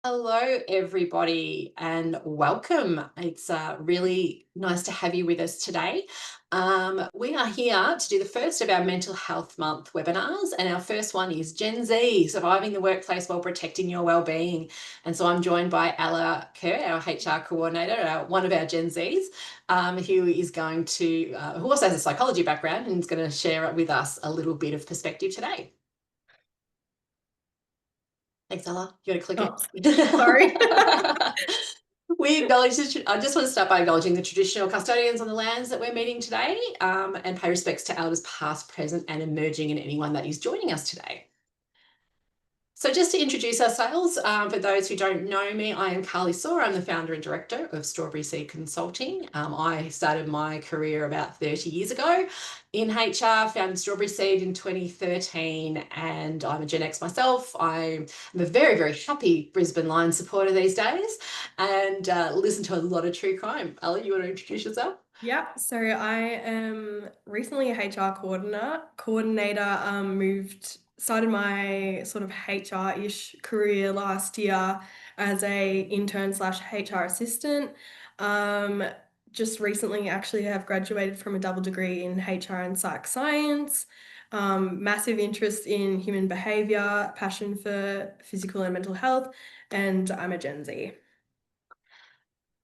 Hello, everybody, and welcome. It's really nice to have you with us today. We are here to do the first of our Mental Health Month webinars, and our first one is Gen Z, Surviving the Workplace While Protecting Your Wellbeing. And so I'm joined by Ella Kerr, our HR coordinator, one of our Gen Zs, who is going to, who also has a psychology background and is going to share with us a little bit of perspective today. Thanks, Ella. You want to click Oh, it? sorry. We acknowledge I just want to start by acknowledging the traditional custodians on the lands that we're meeting today, and pay respects to elders past, present, and emerging, and anyone that is joining us today. So just to introduce ourselves, for those who don't know me, I am Carli Saw. I'm the founder and director of Strawberry Seed Consulting. I started my career about 30 years ago in HR, founded Strawberry Seed in 2013, and I'm a Gen X myself. I'm a very, very happy Brisbane Lions supporter these days and listen to a lot of true crime. Ella, you want to introduce yourself? Yeah, so I am recently a HR coordinator, started my sort of HR-ish career last year as a intern slash HR assistant. Um, just recently actually have graduated from a double degree in HR and psych science. Massive interest in human behavior, passion for physical and mental health, and I'm a Gen Z.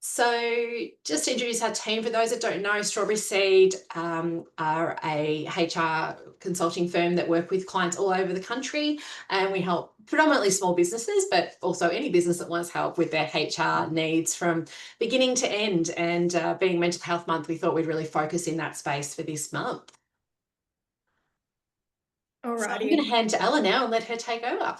So, just to introduce our team, for those that don't know, Strawberry Seed are a HR consulting firm that work with clients all over the country, and we help predominantly small businesses, but also any business that wants help with their HR needs from beginning to end. And being Mental Health Month, we thought we'd really focus in that space for this month. So, I'm going to Alrighty. hand to Ella now and let her take over.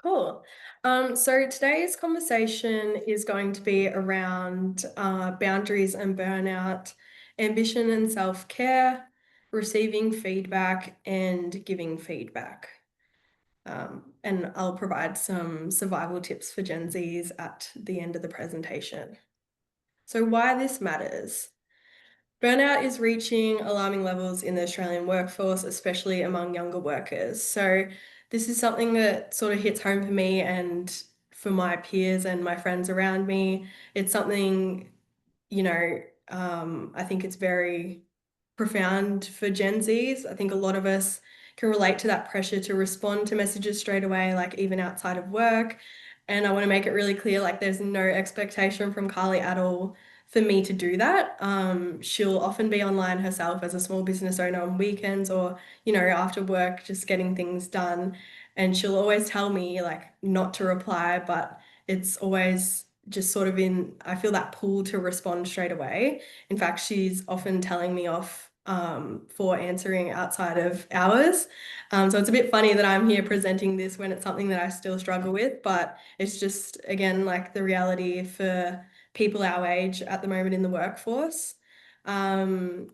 Cool. So today's conversation is going to be around boundaries and burnout, ambition and self-care, receiving feedback, and giving feedback. And I'll provide some survival tips for Gen Zs at the end of the presentation. So why this matters. Burnout is reaching alarming levels in the Australian workforce, especially among younger workers. So, this is something that sort of hits home for me and for my peers and my friends around me. It's something, I think it's very profound for Gen Zs. I think a lot of us can relate to that pressure to respond to messages straight away, like even outside of work. And I want to make it really clear, like there's no expectation from Carli at all for me to do that. She'll often be online herself as a small business owner on weekends or, after work, just getting things done. And she'll always tell me like not to reply, but it's always just sort of I feel that pull to respond straight away. In fact, she's often telling me off for answering outside of hours. So it's a bit funny that I'm here presenting this when it's something that I still struggle with, but it's just, again, like the reality for people our age at the moment in the workforce. Um,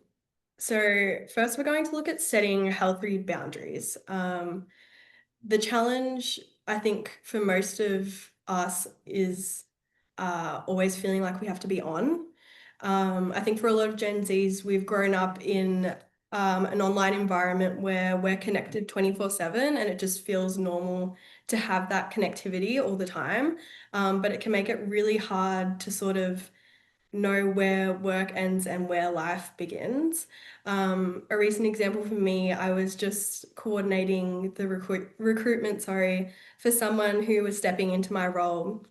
so first, we're going to look at setting healthy boundaries. The challenge, I think, for most of us is always feeling like we have to be on. I think for a lot of Gen Zs, we've grown up in an online environment where we're connected 24/7 and it just feels normal to have that connectivity all the time. But it can make it really hard to sort of know where work ends and where life begins. A recent example for me, I was just coordinating the recruitment, sorry, for someone who was stepping into my role,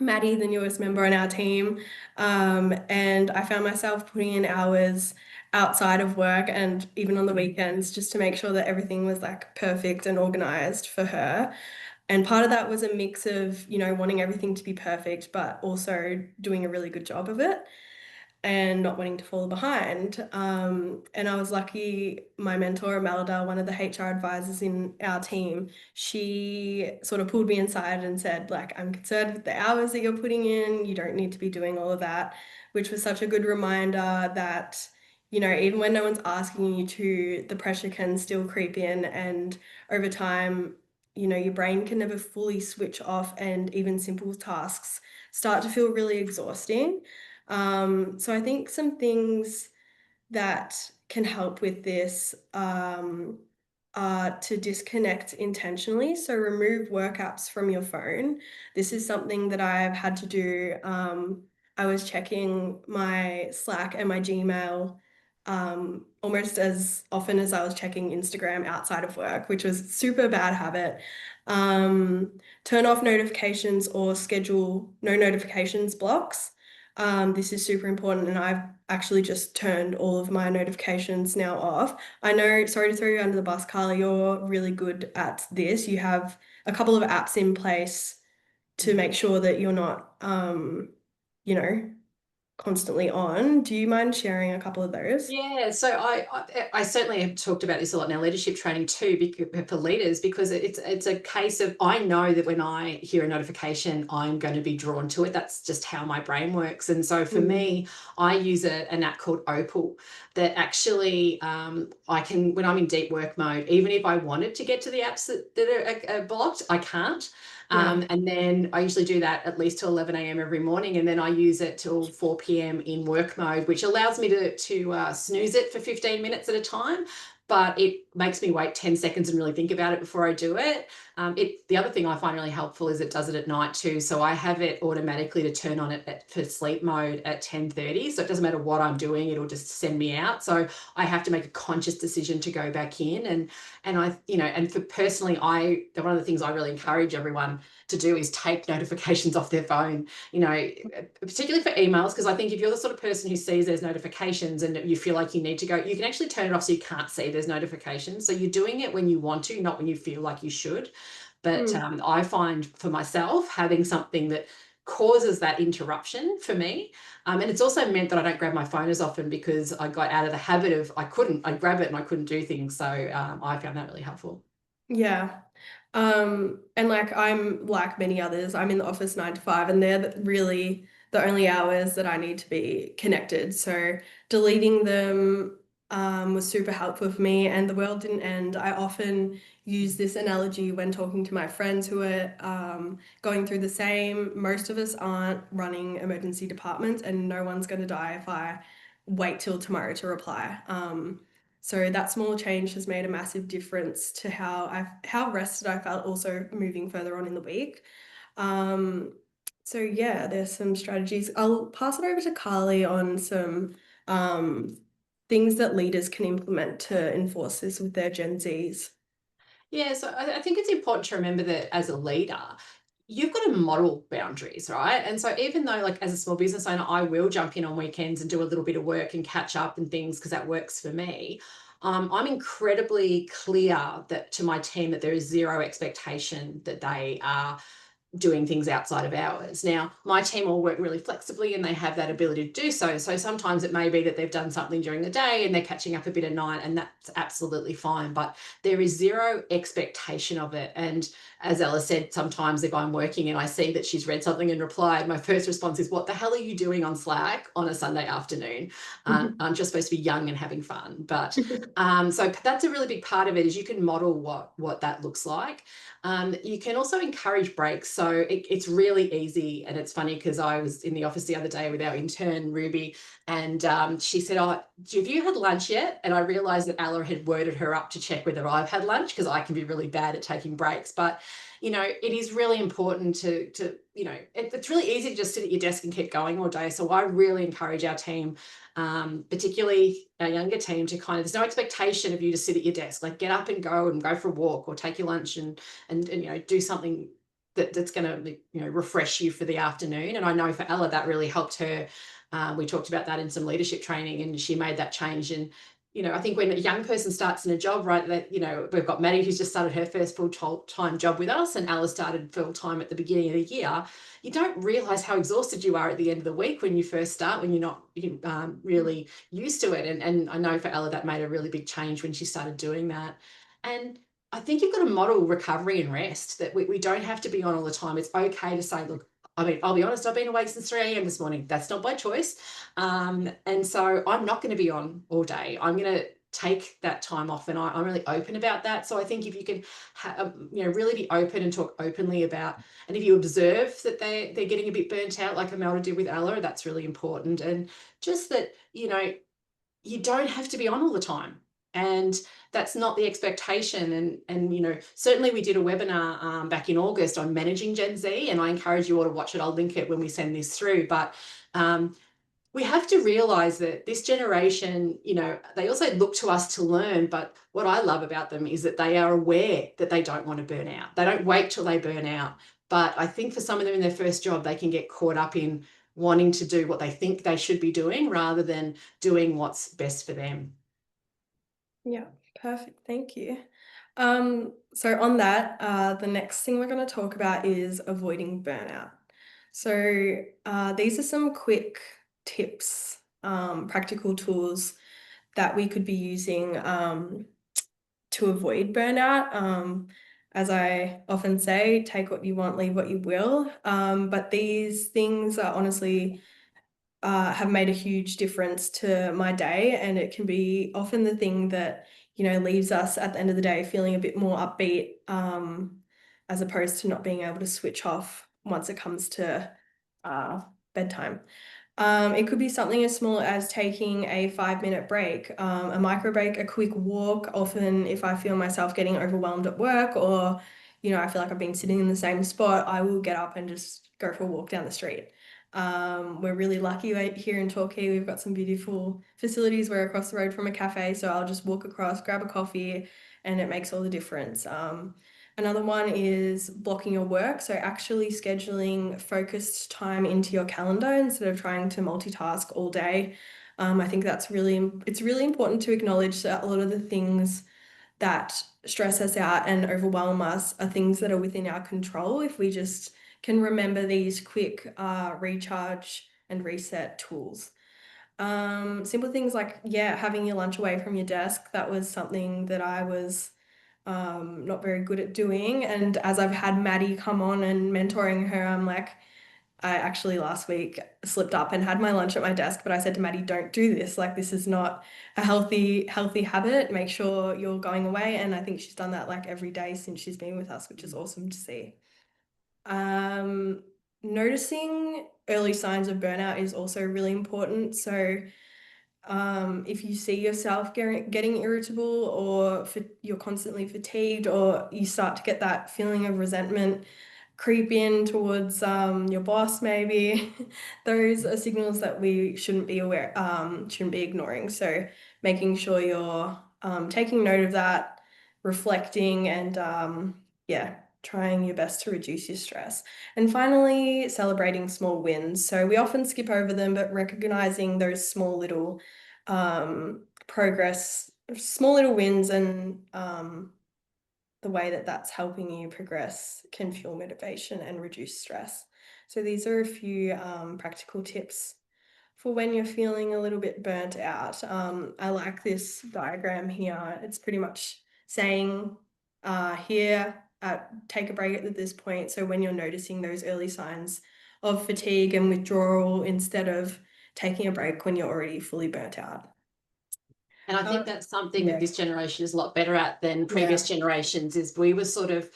Maddie, the newest member on our team. And I found myself putting in hours outside of work and even on the weekends just to make sure that everything was like perfect and organized for her. And part of that was a mix of, wanting everything to be perfect, but also doing a really good job of it and not wanting to fall behind. And I was lucky, my mentor, Imelda, one of the HR advisors in our team, she sort of pulled me inside and said, like, I'm concerned with the hours that you're putting in. You don't need to be doing all of that, which was such a good reminder that, even when no one's asking you to, the pressure can still creep in. And over time, your brain can never fully switch off, and even simple tasks start to feel really exhausting. So I think some things that can help with this. to disconnect intentionally. So remove work apps from your phone. This is something that I've had to do. I was checking my Slack and my Gmail almost as often as I was checking Instagram outside of work, which was super bad habit. Turn off notifications or schedule no notifications blocks. This is super important, and I've actually just turned all of my notifications now off. I know, sorry to throw you under the bus, Carly, you're really good at this. You have a couple of apps in place to make sure that you're not, you know, constantly on. Do you mind sharing a couple of those? Yeah, so I certainly have talked about this a lot in our leadership training too, for leaders, because it's a case of, I know that when I hear a notification, I'm going to be drawn to it. That's just how my brain works. And so for Mm. me, I use an app called Opal that actually, I can, when I'm in deep work mode, even if I wanted to get to the apps that are blocked, I can't. Yeah. And then I usually do that at least till 11 a.m. every morning. And then I use it till 4 p.m. in work mode, which allows me to snooze it for 15 minutes at a time. But it makes me wait 10 seconds and really think about it before I do it. The other thing I find really helpful is it does it at night too. So I have it automatically to turn on it for sleep mode at 10:30. So it doesn't matter what I'm doing, it'll just send me out. So I have to make a conscious decision to go back in. And I, and for personally, one of the things I really encourage everyone to do is take notifications off their phone, particularly for emails, because I think if you're the sort of person who sees there's notifications and you feel like you need to go, you can actually turn it off so you can't see there's notifications. So you're doing it when you want to, not when you feel like you should. But Mm. I find for myself, having something that causes that interruption for me. And it's also meant that I don't grab my phone as often, because I got out of the habit of, I'd grab it and I couldn't do things. So I found that really helpful. Yeah. And like I'm like many others, I'm in the office 9 to 5, and they're really the only hours that I need to be connected. So deleting them was super helpful for me, and the world didn't end. I often use this analogy when talking to my friends who are going through the same. Most of us aren't running emergency departments, and no one's going to die if I wait till tomorrow to reply. So that small change has made a massive difference to how rested I felt also moving further on in the week. Um, so yeah, there's some strategies. I'll pass it over to Carly on some um, things that leaders can implement to enforce this with their Gen Zs. Yeah, so I think it's important to remember that as a leader, you've got to model boundaries, right? And so even though, like, as a small business owner, I will jump in on weekends and do a little bit of work and catch up and things because that works for me. I'm incredibly clear that to my team that there is zero expectation that they are doing things outside of hours. Now, my team all work really flexibly and they have that ability to do so. So sometimes it may be that they've done something during the day and they're catching up a bit at night, and that's absolutely fine. But there is zero expectation of it. And as Ella said, sometimes if I'm working and I see that she's read something and replied, my first response is, what the hell are you doing on Slack on a Sunday afternoon? I'm just supposed to be young and having fun. But so that's a really big part of it, is you can model what that looks like. You can also encourage breaks. So it's really easy. And it's funny because I was in the office the other day with our intern, Ruby, and she said, oh, have you had lunch yet? And I realized that Ella had worded her up to check whether I've had lunch, because I can be really bad at taking breaks. But, it is really important it's really easy to just sit at your desk and keep going all day. So I really encourage our team, particularly our younger team, to kind of, there's no expectation of you to sit at your desk. Like, get up and go for a walk or take your lunch and do something that's going to refresh you for the afternoon. And I know for Ella that really helped her. We talked about that in some leadership training, and she made that change. And I think when a young person starts in a job, right, that we've got Maddie who's just started her first full-time job with us, and Ella started full-time at the beginning of the year. You don't realize how exhausted you are at the end of the week when you first start, when you're not really used to it. And I know for Ella that made a really big change when she started doing that. And I think you've got to model recovery and rest, that we don't have to be on all the time. It's okay to say, look, I mean, I'll be honest, I've been awake since 3 a.m. this morning. That's not by choice. And so I'm not going to be on all day. I'm going to take that time off, and I'm really open about that. So I think if you can really be open and talk openly about, and if you observe that they're getting a bit burnt out, like Imelda did with Ella, that's really important. And just that, you don't have to be on all the time. And that's not the expectation. And certainly we did a webinar back in August on managing Gen Z, and I encourage you all to watch it. I'll link it when we send this through. But we have to realize that this generation, they also look to us to learn. But what I love about them is that they are aware that they don't want to burn out. They don't wait till they burn out. But I think for some of them in their first job, they can get caught up in wanting to do what they think they should be doing rather than doing what's best for them. Yeah, perfect. Thank you. So on that, the next thing we're going to talk about is avoiding burnout. So these are some quick tips, practical tools that we could be using to avoid burnout. As I often say, take what you want, leave what you will. But these things are honestly have made a huge difference to my day, and it can be often the thing that leaves us at the end of the day feeling a bit more upbeat, as opposed to not being able to switch off once it comes to bedtime. It could be something as small as taking a 5-minute break, a micro break, a quick walk. Often, if I feel myself getting overwhelmed at work, or I feel like I've been sitting in the same spot, I will get up and just go for a walk down the street. We're really lucky here in Torquay. We've got some beautiful facilities. We're across the road from a cafe, so I'll just walk across, grab a coffee, and it makes all the difference. Another one is blocking your work. So actually scheduling focused time into your calendar instead of trying to multitask all day. I think it's really important to acknowledge that a lot of the things that stress us out and overwhelm us are things that are within our control if we just can remember these quick recharge and reset tools. Simple things like, having your lunch away from your desk. That was something that I was not very good at doing. And as I've had Maddie come on and mentoring her, I'm like, I actually last week slipped up and had my lunch at my desk, but I said to Maddie, don't do this. Like, this is not a healthy habit. Make sure you're going away. And I think she's done that like every day since she's been with us, which is awesome to see. Noticing early signs of burnout is also really important. So if you see yourself getting irritable, or you're constantly fatigued, or you start to get that feeling of resentment creep in towards your boss, maybe, those are signals that we shouldn't be ignoring. So making sure you're taking note of that, reflecting, and trying your best to reduce your stress. And finally, celebrating small wins. So we often skip over them, but recognizing those small little progress, small little wins, and the way that that's helping you progress can fuel motivation and reduce stress. So these are a few practical tips for when you're feeling a little bit burnt out. I like this diagram here. It's pretty much saying take a break at this point. So when you're noticing those early signs of fatigue and withdrawal, instead of taking a break when you're already fully burnt out. And I think that's something that Yeah. this generation is a lot better at than previous Yeah. generations. Is we were sort of,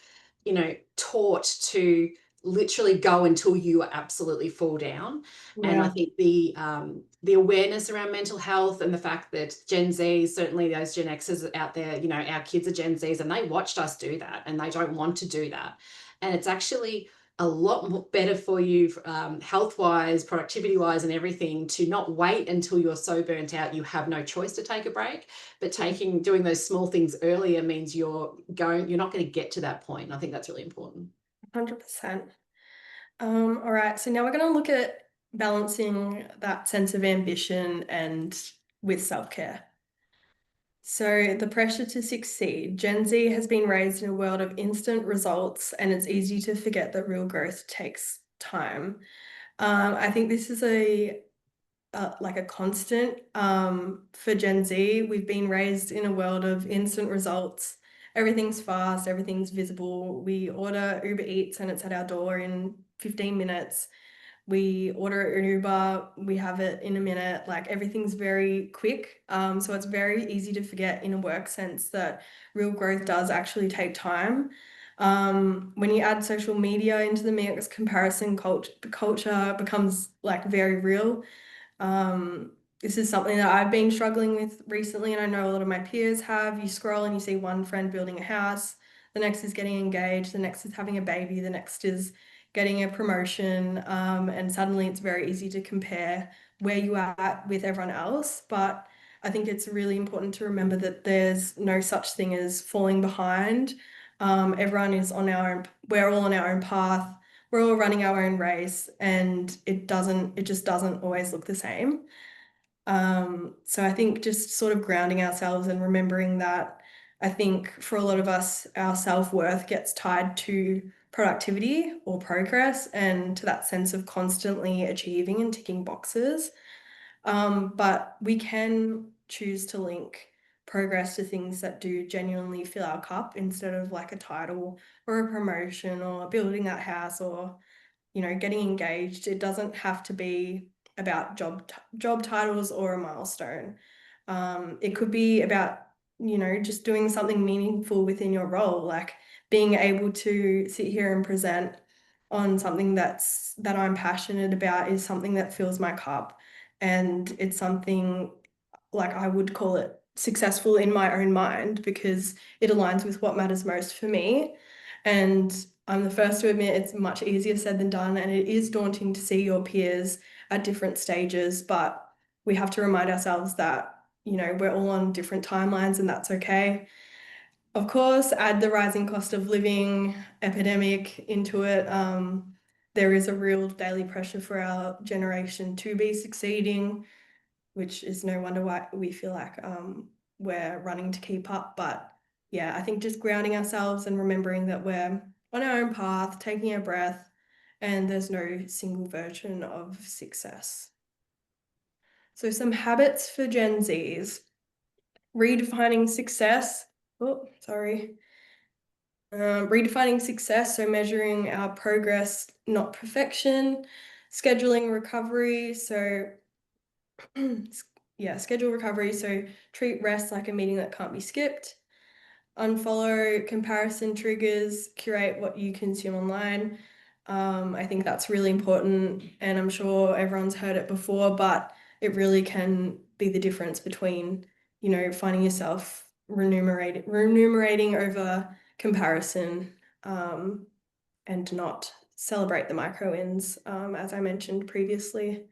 taught to literally go until you absolutely fall down. And I Yeah. think the awareness around mental health, and the fact that Gen Z, certainly those Gen Xers out there, our kids are Gen Zs, and they watched us do that, and they don't want to do that. And it's actually a lot more better for you, health wise, productivity wise, and everything, to not wait until you're so burnt out you have no choice to take a break. But doing those small things earlier means you're not going to get to that point. And I think that's really important. 100%. All right, so now we're going to look at balancing that sense of ambition and with self-care. So the pressure to succeed. Gen Z has been raised in a world of instant results, and it's easy to forget that real growth takes time. I think this is like a constant for Gen Z. We've been raised in a world of instant results. Everything's fast, everything's visible. We order Uber Eats and it's at our door in 15 minutes. We order an Uber, we have it in a minute. Like, everything's very quick. So it's very easy to forget in a work sense that real growth does actually take time. When you add social media into the mix, comparison culture becomes like very real. This is something that I've been struggling with recently, and I know a lot of my peers have. You scroll and you see one friend building a house, the next is getting engaged, the next is having a baby, the next is getting a promotion, and suddenly it's very easy to compare where you are at with everyone else. But I think it's really important to remember that there's no such thing as falling behind. Everyone is on our own, we're all on our own path. We're all running our own race, and it just doesn't always look the same. So I think just sort of grounding ourselves and remembering that I think for a lot of us, our self-worth gets tied to productivity or progress and to that sense of constantly achieving and ticking boxes. But we can choose to link progress to things that do genuinely fill our cup instead of like a title or a promotion or building that house or getting engaged. It doesn't have to be about job titles or a milestone. It could be about, just doing something meaningful within your role, like being able to sit here and present on something that I'm passionate about is something that fills my cup. And it's something like I would call it successful in my own mind because it aligns with what matters most for me. And I'm the first to admit it's much easier said than done, and it is daunting to see your peers at different stages, but we have to remind ourselves that, we're all on different timelines and that's okay. Of course, add the rising cost of living epidemic into it. There is a real daily pressure for our generation to be succeeding, which is no wonder why we feel like we're running to keep up. But yeah, I think just grounding ourselves and remembering that we're on our own path, taking a breath, and there's no single version of success. So some habits for Gen Zs. Redefining success. Oh, sorry. Redefining success, so measuring our progress, not perfection. Scheduling recovery, so yeah, schedule recovery. So treat rest like a meeting that can't be skipped. Unfollow comparison triggers, curate what you consume online. I think that's really important, and I'm sure everyone's heard it before, but it really can be the difference between, finding yourself remunerating over comparison, and to not celebrate the micro wins, as I mentioned previously.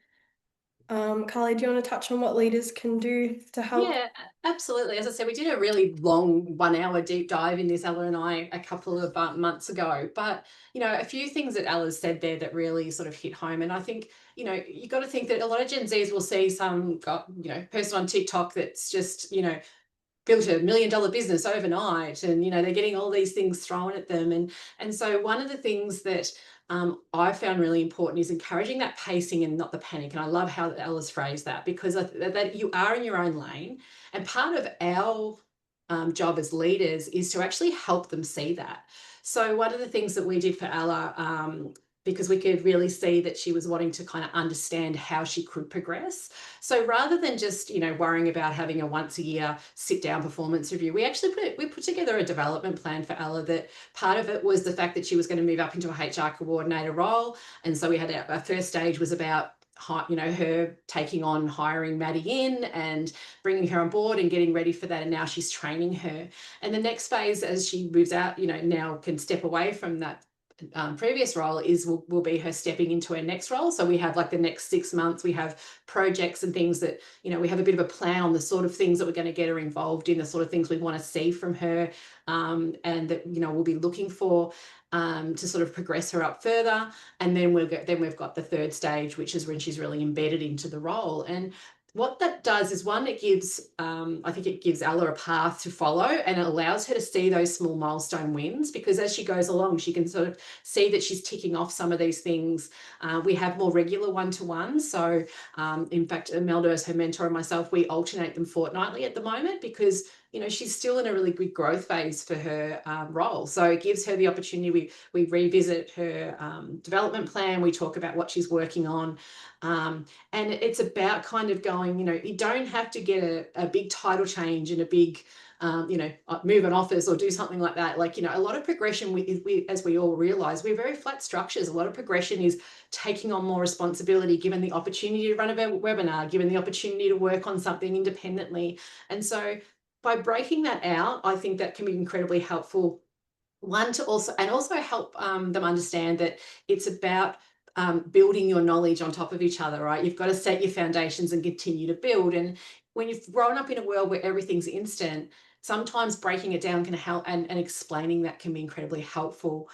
Carly, do you want to touch on what leaders can do to help? Yeah, absolutely. As I said, we did a really long 1 hour deep dive in this, Ella and I, a couple of months ago. But, a few things that Ella's said there that really sort of hit home. And I think, you got to think that a lot of Gen Zs will see some, person on TikTok that's just, built $1 million business overnight, and they're getting all these things thrown at them, and so one of the things that I found really important is encouraging that pacing and not the panic. And I love how Ella's phrased that, because that you are in your own lane, and part of our job as leaders is to actually help them see that. So one of the things that we did for Ella, because we could really see that she was wanting to kind of understand how she could progress. So rather than just, worrying about having a once a year sit down performance review, we actually put together a development plan for Ella. That part of it was the fact that she was going to move up into a HR coordinator role. And so we had our first stage was about, her taking on hiring Maddie in and bringing her on board and getting ready for that. And now she's training her. And the next phase, as she moves out, now can step away from that previous role, will be her stepping into her next role. So we have like the next 6 months, we have projects and things that, we have a bit of a plan on the sort of things that we're going to get her involved in, the sort of things we want to see from her, and that, we'll be looking for to sort of progress her up further. And then we've got the third stage, which is when she's really embedded into the role. And what that does is, one, it gives, I think it gives Ella a path to follow, and it allows her to see those small milestone wins, because as she goes along, she can sort of see that she's ticking off some of these things. We have more regular one-to-ones. So in fact, Imelda, as her mentor, and myself, we alternate them fortnightly at the moment, because she's still in a really good growth phase for her role. So it gives her the opportunity. We revisit her development plan. We talk about what she's working on. And it's about kind of going, you don't have to get a big title change and a big, move an office or do something like that. Like, a lot of progression, as we all realize, we're very flat structures. A lot of progression is taking on more responsibility, given the opportunity to run a webinar, given the opportunity to work on something independently. And so by breaking that out, I think that can be incredibly helpful. One, to also help them understand that it's about building your knowledge on top of each other, right? You've got to set your foundations and continue to build. And when you've grown up in a world where everything's instant, sometimes breaking it down can help, and explaining that can be incredibly helpful.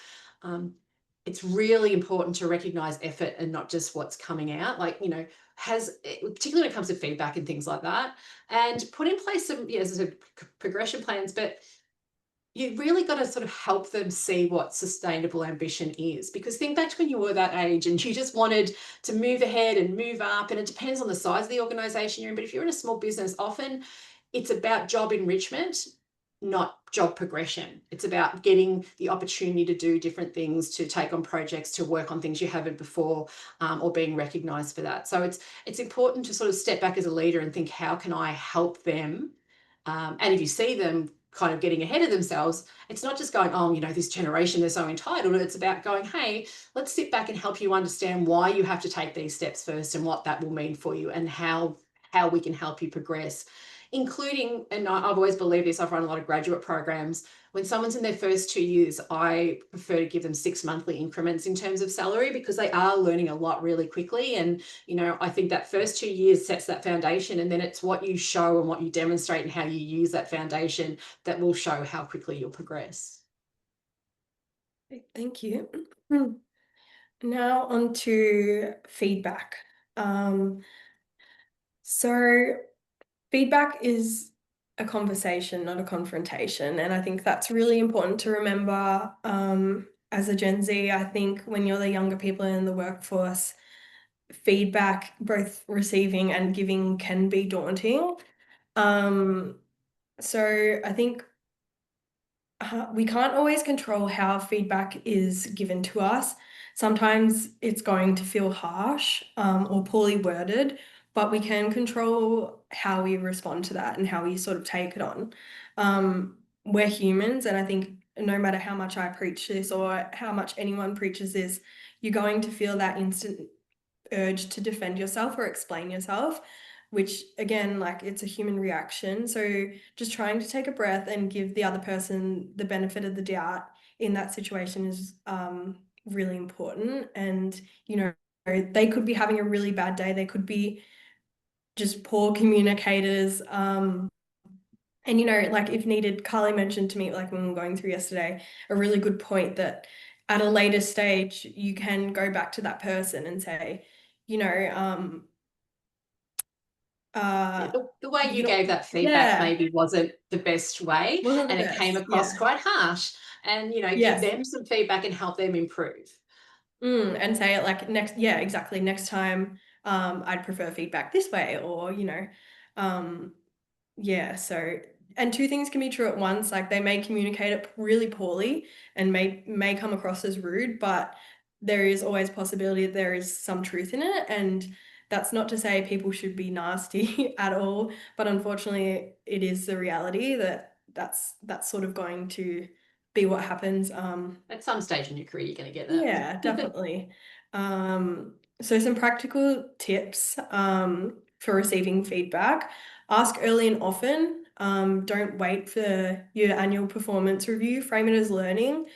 It's really important to recognize effort and not just what's coming out. Like, particularly when it comes to feedback and things like that, and put in place some, as I said, progression plans, but you really got to sort of help them see what sustainable ambition is. Because think back to when you were that age and you just wanted to move ahead and move up, and it depends on the size of the organization you're in. But if you're in a small business, often it's about job enrichment, not job progression. It's about getting the opportunity to do different things, to take on projects, to work on things you haven't before, or being recognized for that. So it's important to sort of step back as a leader and think, how can I help them? And if you see them kind of getting ahead of themselves, it's not just going, oh, this generation, they're so entitled. It's about going, hey, let's sit back and help you understand why you have to take these steps first, and what that will mean for you, and how we can help you progress. Including, and I've always believed this, I've run a lot of graduate programs. When someone's in their first 2 years, I prefer to give them 6 monthly increments in terms of salary, because they are learning a lot really quickly. And, I think that first 2 years sets that foundation, and then it's what you show and what you demonstrate and how you use that foundation that will show how quickly you'll progress. Thank you. Now on to feedback. So feedback is a conversation, not a confrontation. And I think that's really important to remember. As a Gen Z, I think when you're the younger people in the workforce, feedback, both receiving and giving, can be daunting. So I think we can't always control how feedback is given to us. Sometimes it's going to feel harsh, or poorly worded, but we can control how we respond to that and how we sort of take it on. We're humans, and I think no matter how much I preach this or how much anyone preaches this, you're going to feel that instant urge to defend yourself or explain yourself, which again, like, it's a human reaction. So just trying to take a breath and give the other person the benefit of the doubt in that situation is really important. And they could be having a really bad day, they could be just poor communicators. And like, if needed, Carly mentioned to me, like when we were going through yesterday, a really good point that at a later stage you can go back to that person and say, you know, The way you you're, gave that feedback yeah, maybe wasn't the best way, wasn't the and it came best. across Yeah. quite harsh. And give Yes. them some feedback and help them improve. And say it like next, yeah, exactly. Next time, I'd prefer feedback this way, or, um, yeah, so, and two things can be true at once. Like, they may communicate it really poorly and may come across as rude, but there is always possibility that there is some truth in it. And that's not to say people should be nasty at all, but unfortunately it is the reality that that's sort of going to be what happens. At some stage in your career, you're going to get Yeah, that. definitely. So some practical tips for receiving feedback. Ask early and often. Don't wait for your annual performance review. Frame it as learning.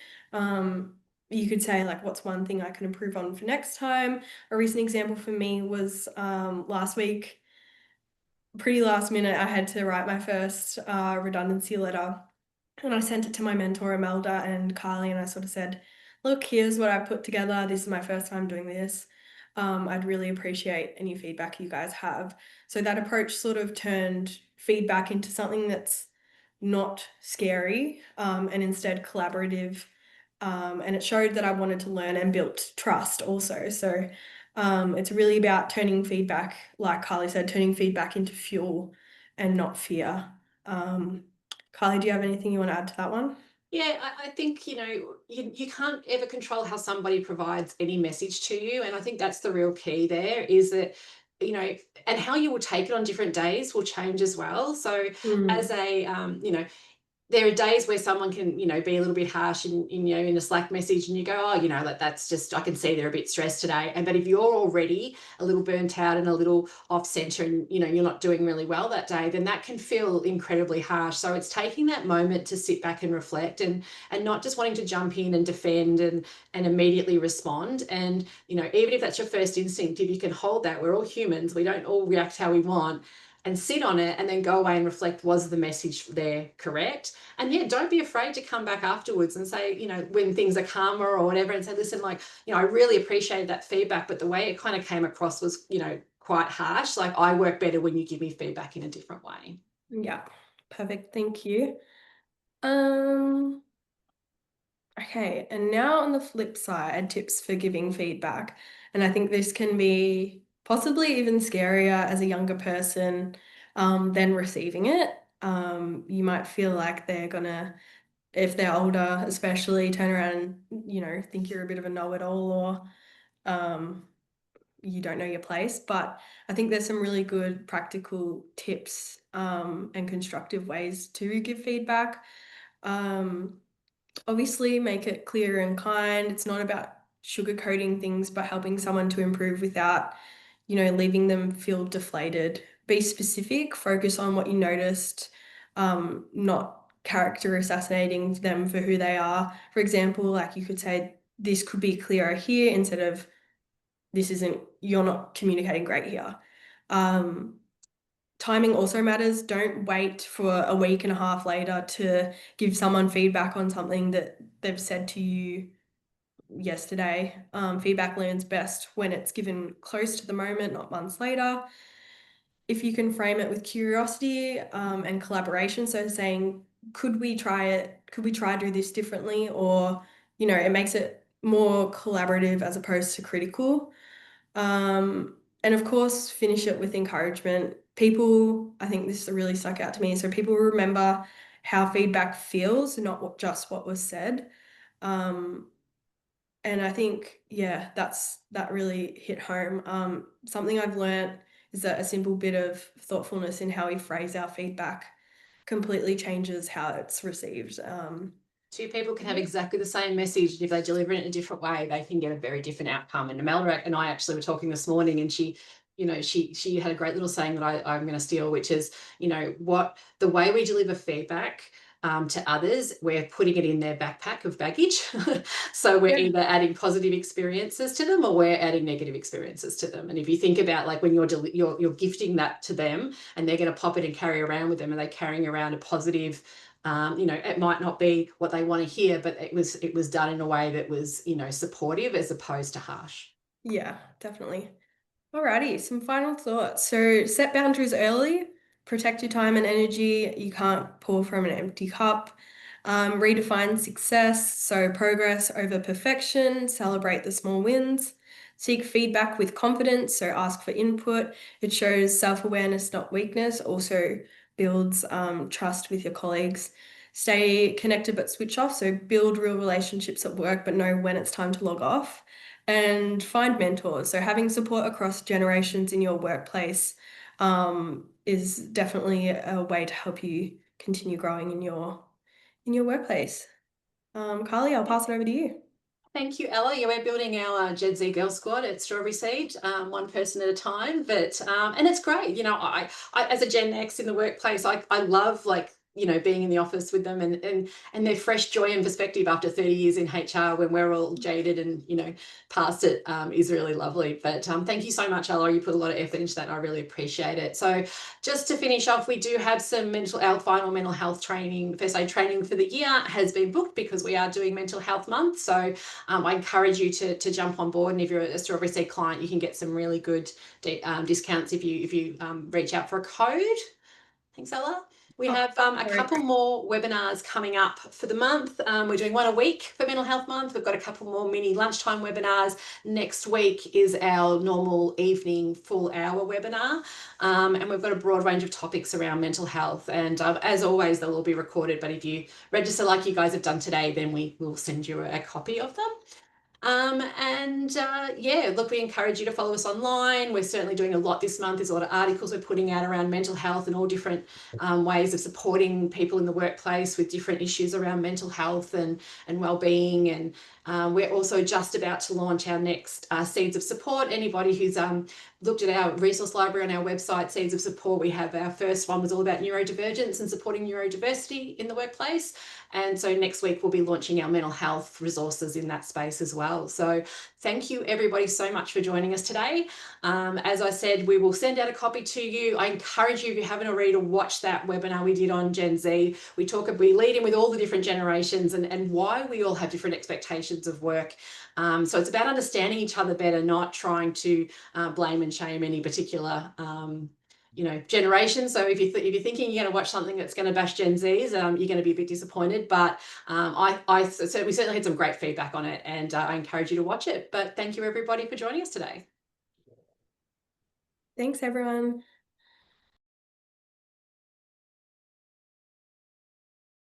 You could say, like, what's one thing I can improve on for next time? A recent example for me was last week, pretty last minute, I had to write my first redundancy letter. And I sent it to my mentor, Imelda, and Carly, and I sort of said, look, here's what I put together. This is my first time doing this. I'd really appreciate any feedback you guys have. So that approach sort of turned feedback into something that's not scary, and instead collaborative. And it showed that I wanted to learn and built trust also. So it's really about turning feedback, like Carly said, turning feedback into fuel and not fear. Carly, do you have anything you want to add to that one? Yeah, I think, you can't ever control how somebody provides any message to you. And I think that's the real key there is that, and how you will take it on different days will change as well. So as Mm, a, there are days where someone can, be a little bit harsh in a Slack message and you go, oh, like that's just, I can see they're a bit stressed today. But if you're already a little burnt out and a little off center and, you're not doing really well that day, then that can feel incredibly harsh. So it's taking that moment to sit back and reflect and not just wanting to jump in and defend and immediately respond. And, even if that's your first instinct, if you can hold that, we're all humans, we don't all react how we want, and sit on it and then go away and reflect, was the message there correct? And yeah, don't be afraid to come back afterwards and say, when things are calmer or whatever, and say, listen, like, I really appreciated that feedback, but the way it kind of came across was, quite harsh. Like, I work better when you give me feedback in a different way. yeah, perfect. Thank you. Um, okay, and now on the flip side, tips for giving feedback. And I think this can be possibly even scarier as a younger person than receiving it. You might feel like they're gonna, if they're older, especially, turn around and, think you're a bit of a know-it-all or um, you don't know your place. But I think there's some really good practical tips and constructive ways to give feedback. Um, Obviously, make it clear and kind. It's not about sugarcoating things, but helping someone to improve without, leaving them feel deflated. Be specific, focus on what you noticed, not character assassinating them for who they are. For example, like you could say, this could be clearer here instead of you're not communicating great here. Um, Timing also matters. Don't wait for a week and a half later to give someone feedback on something that they've said to you yesterday. Feedback lands best when it's given close to the moment, not months later. If you can frame it with curiosity and collaboration, so saying, could we try it? Could we try to do this differently? Or, it makes it more collaborative as opposed to critical. And of course, finish it with encouragement. People, I think this really stuck out to me. So people remember how feedback feels, not just what was said. Um, and I think, yeah, that really hit home. Something I've learned is that a simple bit of thoughtfulness in how we phrase our feedback completely changes how it's received. Two people can have Yeah. exactly the same message, and if they deliver it in a different way, they can get a very different outcome. And Imelda and I actually were talking this morning, and she had a great little saying that I'm going to steal, which is, what the way we deliver feedback to others, we're putting it in their backpack of baggage. So we're Yeah. either adding positive experiences to them or we're adding negative experiences to them. And if you think about, like, when you're gifting that to them and they're going to pop it and carry around with them, are they carrying around a positive, it might not be what they want to hear, but it was done in a way that was, supportive as opposed to harsh. Yeah, definitely. Alrighty, some final thoughts. So set boundaries early, protect your time and energy. You can't pour from an empty cup. Redefine success, so progress over perfection, celebrate the small wins. Seek feedback with confidence, so ask for input. It shows self-awareness, not weakness. Also builds trust with your colleagues. Stay connected but switch off, so build real relationships at work, but know when it's time to log off. And find mentors. So having support across generations in your workplace is definitely a way to help you continue growing in your workplace. Carly, I'll pass it over to you. Thank you, Ella. Yeah, we're building our Gen Z Girl Squad at Strawberry Seed, one person at a time. But and it's great. I as a Gen X in the workplace, I love, like, being in the office with them and their fresh joy and perspective after 30 years in HR when we're all jaded and past it, is really lovely. But thank you so much, Ella. You put a lot of effort into that. And I really appreciate it. So just to finish off, we do have some final mental health training. First aid training for the year has been booked because we are doing Mental Health Month. So I encourage you to jump on board, and if you're a Strawberry Seed client, you can get some really good discounts if you reach out for a code. Thanks, Ella. We Oh, have a sorry. couple more webinars coming up for the month. We're doing one a week for Mental Health Month. We've got a couple more mini lunchtime webinars. Next week is our normal evening full hour webinar. And we've got a broad range of topics around mental health. And as always, they'll all be recorded. But if you register like you guys have done today, then we will send you a copy of them. Yeah, look, we encourage you to follow us online. We're certainly doing a lot this month. There's a lot of articles we're putting out around mental health and all different ways of supporting people in the workplace with different issues around mental health and well-being. And we're also just about to launch our next Seeds of Support. Anybody who's looked at our resource library on our website, Seeds of Support, we have our first one was all about neurodivergence and supporting neurodiversity in the workplace. And so next week we'll be launching our mental health resources in that space as well. So thank you everybody so much for joining us today. As I said, we will send out a copy to you. I encourage you, if you haven't already, to watch that webinar we did on Gen Z. We lead in with all the different generations and why we all have different expectations of work. So it's about understanding each other better, not trying to blame and shame any particular generation. So if you're thinking you're going to watch something that's going to bash Gen Zs, you're going to be a bit disappointed. But we certainly had some great feedback on it, and I encourage you to watch it. But thank you everybody for joining us today. Thanks, everyone.